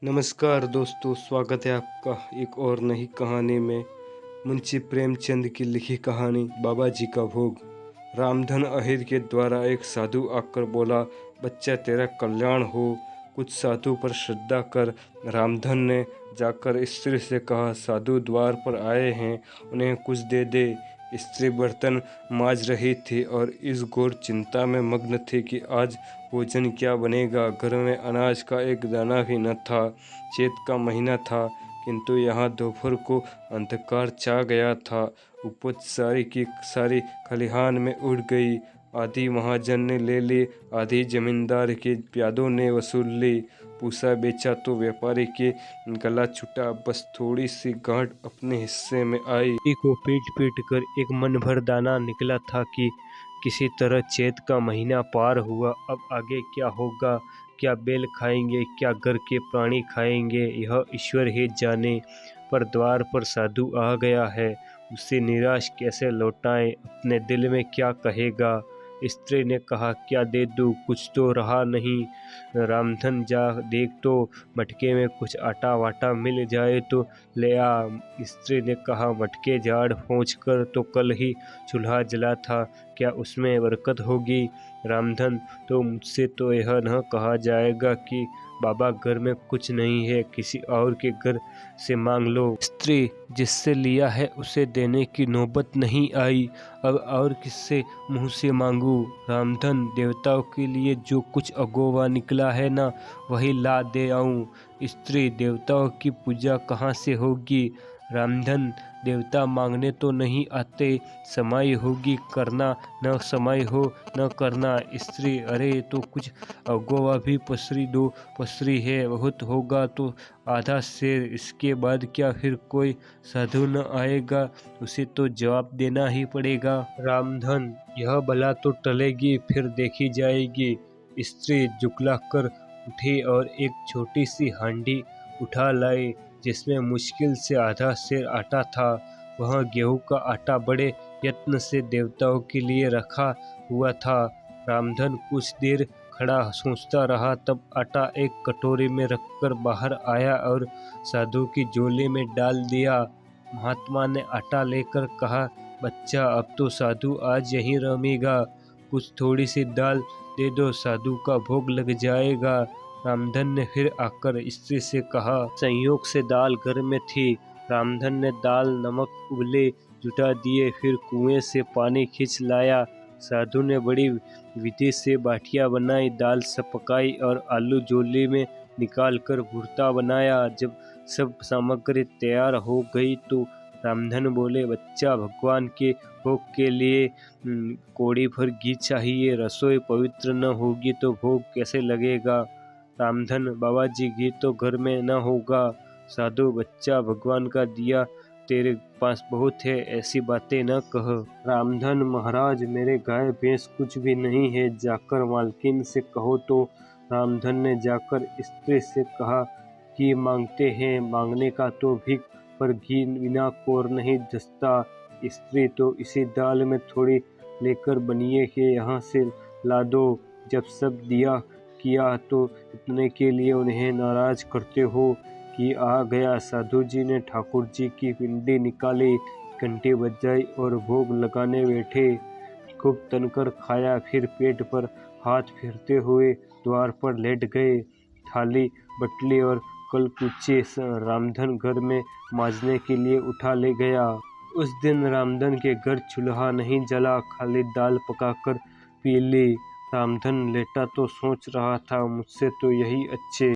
नमस्कार दोस्तों, स्वागत है आपका एक और नई कहानी में। मुंशी प्रेमचंद की लिखी कहानी बाबा जी का भोग। रामधन अहिर के द्वारा एक साधु आकर बोला, बच्चा तेरा कल्याण हो, कुछ साधु पर श्रद्धा कर। रामधन ने जाकर स्त्री से कहा, साधु द्वार पर आए हैं, उन्हें कुछ दे दे। स्त्री बर्तन मांज रही थी और इस घोर चिंता में मग्न थी कि आज भोजन क्या बनेगा। घर में अनाज का एक दाना भी न था। चैत का महीना था, किंतु यहाँ दोपहर को अंधकार छा गया था। उपज सारी की सारी खलिहान में उड़ गई। आधी महाजन ने ले ली, आधी जमींदार के प्यादों ने वसूल ली। पूसा बेचा तो व्यापारी के गला छूटा, बस थोड़ी सी गांठ अपने हिस्से में आई। को पीट पीट कर एक मन भर दाना निकला था कि किसी तरह चैत का महीना पार हुआ। अब आगे क्या होगा, क्या बैल खाएंगे, क्या घर के प्राणी खाएंगे, यह ईश्वर ही जाने। पर द्वार पर साधु आ गया है, उसे निराश कैसे लौटाएं, अपने दिल में क्या कहेगा। स्त्री ने कहा, क्या दे दूं, कुछ तो रहा नहीं। रामधन जा देख तो मटके में कुछ आटा वाटा मिल जाए तो ले आ। स्त्री ने कहा, मटके झाड़ पोंछ कर तो कल ही चूल्हा जला था, क्या उसमें बरकत होगी। रामधन, तो मुझसे तो यह न कहा जाएगा कि बाबा घर में कुछ नहीं है, किसी और के घर से मांग लो। स्त्री, जिससे लिया है उसे देने की नौबत नहीं आई, अब और किससे मुंह से मांगू। रामधन, देवताओं के लिए जो कुछ अगोवा निकला है ना, वही ला दे आऊं। स्त्री, देवताओं की पूजा कहाँ से होगी। रामधन, देवता मांगने तो नहीं आते, समाई होगी करना, न समाई हो न करना। स्त्री, अरे तो कुछ अगोवा भी पसरी दो, पसरी है बहुत होगा तो आधा शेर, इसके बाद क्या फिर कोई साधु न आएगा, उसे तो जवाब देना ही पड़ेगा। रामधन, यह भला तो टलेगी, फिर देखी जाएगी। स्त्री जुकला कर उठी और एक छोटी सी हांडी उठा लाई, जिसमें मुश्किल से आधा सेर आटा था। वह गेहूं का आटा बड़े यत्न से देवताओं के लिए रखा हुआ था। रामधन कुछ देर खड़ा सोचता रहा, तब आटा एक कटोरी में रखकर बाहर आया और साधु की झोली में डाल दिया। महात्मा ने आटा लेकर कहा, बच्चा अब तो साधु आज यहीं रमेगा, कुछ थोड़ी सी दाल दे दो, साधु का भोग लग जाएगा। रामधन ने फिर आकर स्त्री से कहा, संयोग से दाल घर में थी। रामधन ने दाल नमक उबले जुटा दिए, फिर कुएं से पानी खींच लाया। साधु ने बड़ी विधि से बाटियां बनाई, दाल सब पकाई और आलू झोली में निकालकर भुर्ता बनाया। जब सब सामग्री तैयार हो गई तो रामधन बोले, बच्चा, भगवान के भोग के लिए कौड़ी भर घी चाहिए, रसोई पवित्र न होगी तो भोग कैसे लगेगा। रामधन, बाबा जी, घी तो घर में न होगा। साधु, बच्चा, भगवान का दिया तेरे पास बहुत है, ऐसी बातें न कह। रामधन, महाराज, मेरे गाय भैंस कुछ भी नहीं है, जाकर मालकिन से कहो तो। रामधन ने जाकर स्त्री से कहा, घी मांगते हैं, मांगने का तो भीख, पर घी बिना कोर नहीं धसता। स्त्री, तो इसी दाल में थोड़ी लेकर बनिए के यहाँ से ला दो। जब सब दिया किया तो इतने के लिए उन्हें नाराज करते हो कि आ गया। साधु जी ने ठाकुर जी की पिंडी निकाली, घंटी बजाई और भोग लगाने बैठे। खूब तनकर खाया, फिर पेट पर हाथ फेरते हुए द्वार पर लेट गए। थाली, बटली और कलकुचे रामधन घर में मांजने के लिए उठा ले गया। उस दिन रामधन के घर चूल्हा नहीं जला, खाली दाल पकाकर पी ली। रामधन लेटा तो सोच रहा था, मुझसे तो यही अच्छे